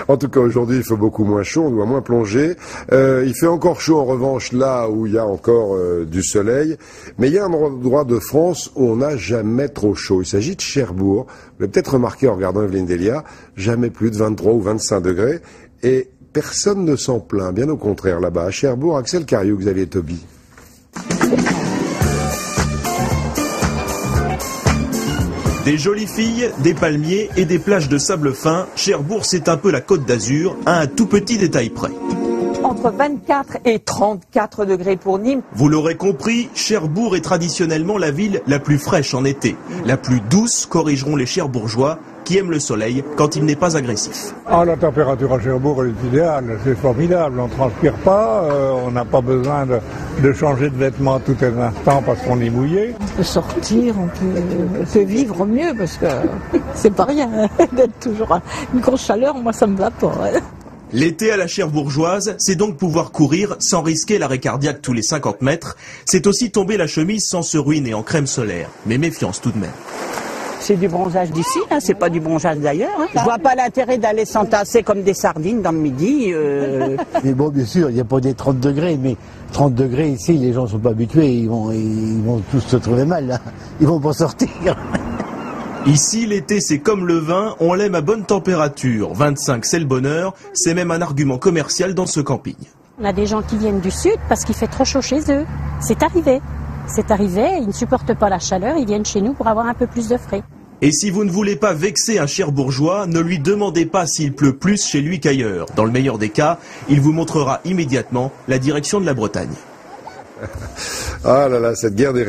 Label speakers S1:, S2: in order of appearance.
S1: En tout cas, aujourd'hui, il fait beaucoup moins chaud, on doit moins plonger. Il fait encore chaud, en revanche, là où il y a encore du soleil. Mais il y a un endroit de France où on n'a jamais trop chaud. Il s'agit de Cherbourg. Vous l'avez peut-être remarqué en regardant Evelyne Delia, jamais plus de 23 ou 25 degrés. Et personne ne s'en plaint, bien au contraire, là-bas. À Cherbourg, Axel Cariou, Xavier Toby.
S2: Des jolies filles, des palmiers et des plages de sable fin, Cherbourg c'est un peu la Côte d'Azur, à un tout petit détail près.
S3: Entre 24 et 34 degrés pour Nîmes.
S2: Vous l'aurez compris, Cherbourg est traditionnellement la ville la plus fraîche en été. La plus douce, corrigeront les Cherbourgeois, qui aiment le soleil quand il n'est pas agressif.
S4: Ah, la température à Cherbourg elle est idéale, c'est formidable, on ne transpire pas, on n'a pas besoin de changer de vêtements tout un instant parce qu'on est mouillé.
S5: On peut sortir, on peut vivre mieux parce que c'est pas rien d'être toujours à une grosse chaleur, moi ça me va pas.
S2: L'été à la Cherbourgeoise, c'est donc pouvoir courir sans risquer l'arrêt cardiaque tous les 50 mètres. C'est aussi tomber la chemise sans se ruiner en crème solaire. Mais méfiance tout de même.
S6: C'est du bronzage d'ici, hein, c'est pas du bronzage d'ailleurs. Hein. Je vois pas l'intérêt d'aller s'entasser comme des sardines dans le midi.
S7: Mais bon, bien sûr, il n'y a pas des 30 degrés, mais 30 degrés ici, les gens sont pas habitués, ils vont tous se trouver mal, là. Ils vont pas sortir.
S2: Ici, l'été, c'est comme le vin, on l'aime à bonne température. 25, c'est le bonheur, c'est même un argument commercial dans ce camping.
S8: On a des gens qui viennent du sud parce qu'il fait trop chaud chez eux. C'est arrivé. C'est arrivé, ils ne supportent pas la chaleur, ils viennent chez nous pour avoir un peu plus de frais.
S2: Et si vous ne voulez pas vexer un Cherbourgeois, ne lui demandez pas s'il pleut plus chez lui qu'ailleurs. Dans le meilleur des cas, il vous montrera immédiatement la direction de la Bretagne.
S1: Ah là là, cette guerre des